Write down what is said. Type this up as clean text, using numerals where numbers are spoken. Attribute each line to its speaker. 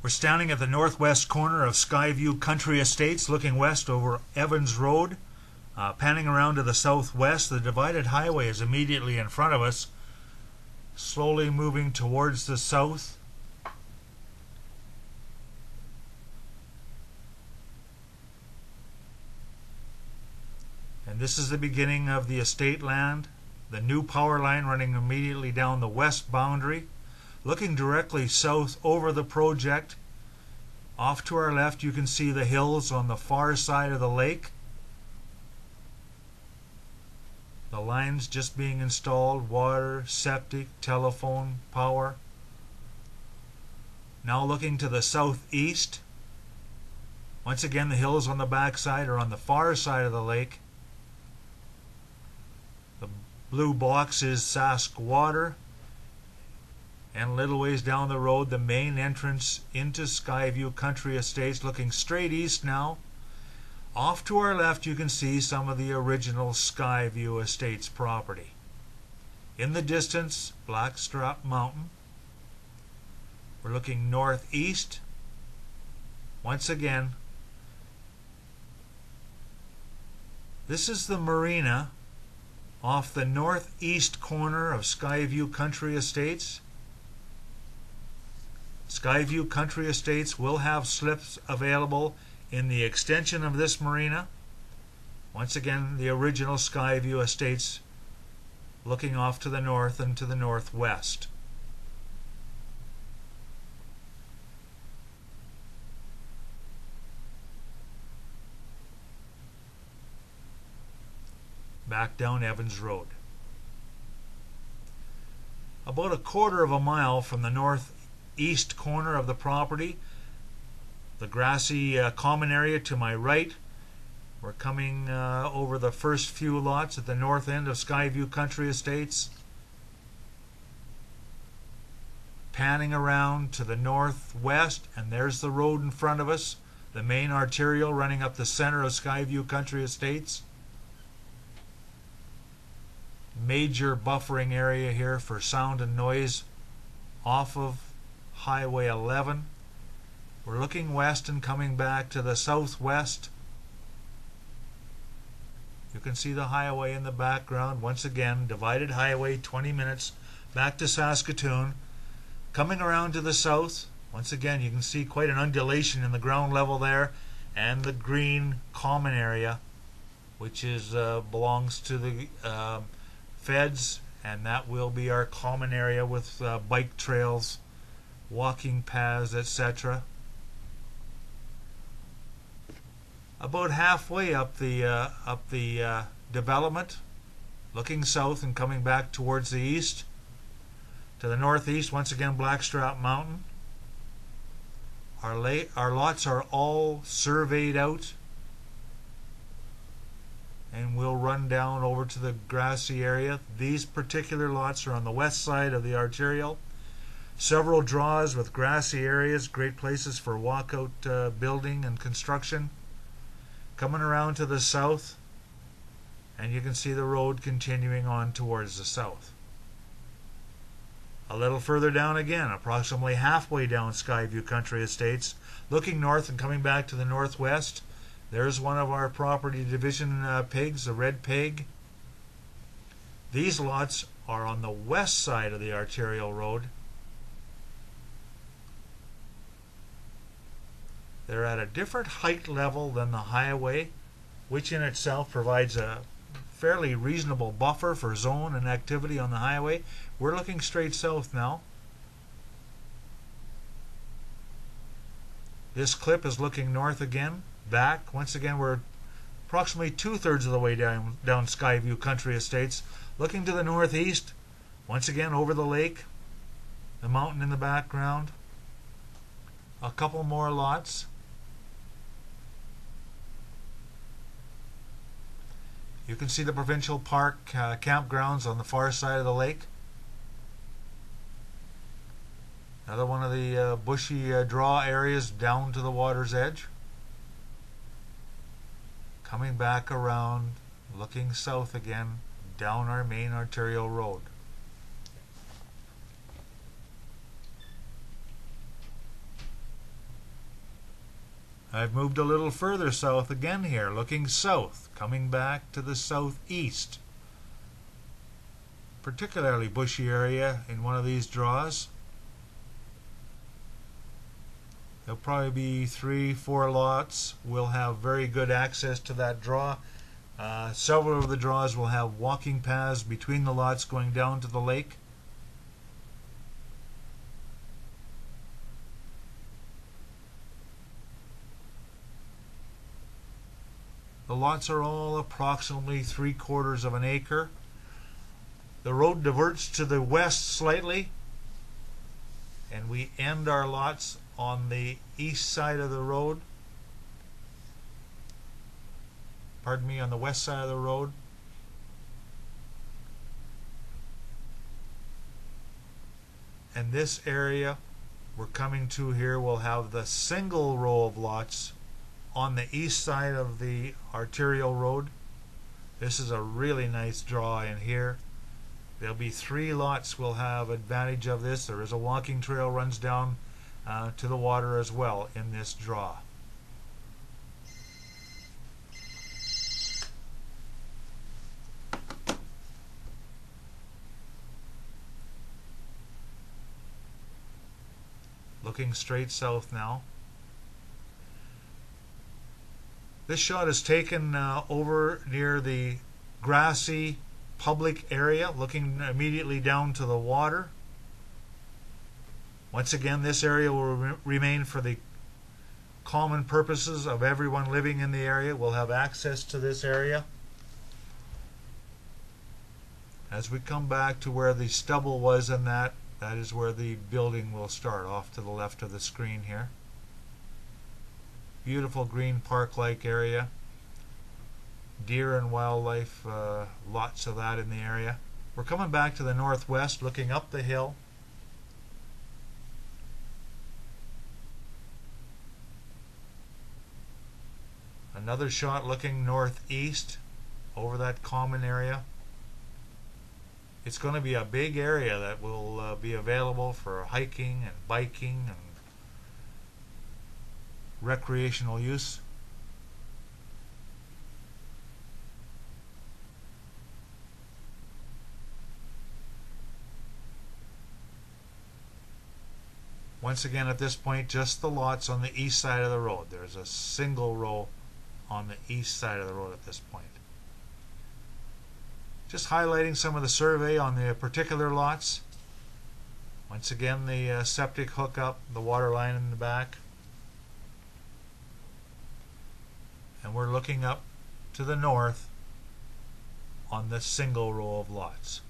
Speaker 1: We're standing at the northwest corner of Skyview Country Estates, looking west over Evans Road. Panning around to the southwest, the divided highway is immediately in front of us, slowly moving towards the south. And this is the beginning of the estate land, the new power line running immediately down the west boundary. Looking directly south over the project, off to our left you can see the hills on the far side of the lake. The lines just being installed, water, septic, telephone, power. Now looking to the southeast. Once again, the hills on the backside are on the far side of the lake. The blue box is Sask Water. And a little ways down the road, the main entrance into Skyview Country Estates, looking straight east now. Off to our left you can see some of the original Skyview Estates property. In the distance, Blackstrap Mountain. We're looking northeast. Once again, this is the marina off the northeast corner of Skyview Country Estates. Skyview Country Estates will have slips available in the extension of this marina. Once again, the original Skyview Estates looking off to the north and to the northwest. Back down Evans Road. About a quarter of a mile from the northeast corner of the property, the grassy common area to my right. We're coming over the first few lots at the north end of Skyview Country Estates. Panning around to the northwest, and there's the road in front of us, the main arterial running up the center of Skyview Country Estates. Major buffering area here for sound and noise off of Highway 11. We're looking west and coming back to the southwest. You can see the highway in the background. Once again, divided highway, 20 minutes back to Saskatoon. Coming around to the south, once again you can see quite an undulation in the ground level there, and the green common area, which is belongs to the feds, and that will be our common area with bike trails, walking paths, etc. About halfway up the development, looking south and coming back towards the east. To the northeast, once again, Blackstrap Mountain. Our lots are all surveyed out, and we'll run down over to the grassy area. These particular lots are on the west side of the arterial. Several draws with grassy areas, great places for walkout building and construction. Coming around to the south, and you can see the road continuing on towards the south. A little further down again, approximately halfway down Skyview Country Estates, looking north and coming back to the northwest. There's one of our property division pigs, the red pig. These lots are on the west side of the arterial road. They're at a different height level than the highway, which in itself provides a fairly reasonable buffer for zone and activity on the highway. We're looking straight south now. This clip is looking north again, back. Once again, we're approximately 2/3 of the way down Skyview Country Estates, looking to the northeast. Once again, over the lake, the mountain in the background. A couple more lots. You can see the provincial park campgrounds on the far side of the lake. Another one of the bushy draw areas down to the water's edge. Coming back around, looking south again, down our main arterial road. I've moved a little further south again here, looking south, coming back to the southeast. Particularly bushy area in one of these draws. There'll probably be 3-4 lots. We'll have very good access to that draw. Several of the draws will have walking paths between the lots going down to the lake. The lots are all approximately 3/4 of an acre. The road diverts to the west slightly, and we end our lots on the east side of the road. Pardon me, on the west side of the road. And this area we're coming to here will have the single row of lots on the east side of the arterial road. This is a really nice draw in here. There'll be 3 lots will have advantage of this. There is a walking trail runs down to the water as well in this draw. Looking straight south now. This shot is taken over near the grassy public area, looking immediately down to the water. Once again, this area will remain for the common purposes of everyone living in the area. Will have access to this area. As we come back to where the stubble was, and that is where the building will start, off to the left of the screen here. Beautiful green park-like area. Deer and wildlife, lots of that in the area. We're coming back to the northwest, looking up the hill. Another shot looking northeast over that common area. It's going to be a big area that will be available for hiking and biking and recreational use. Once again, at this point, just the lots on the east side of the road. There's a single row on the east side of the road at this point. Just highlighting some of the survey on the particular lots. Once again, the septic hookup, the water line in the back. And we're looking up to the north on this single row of lots.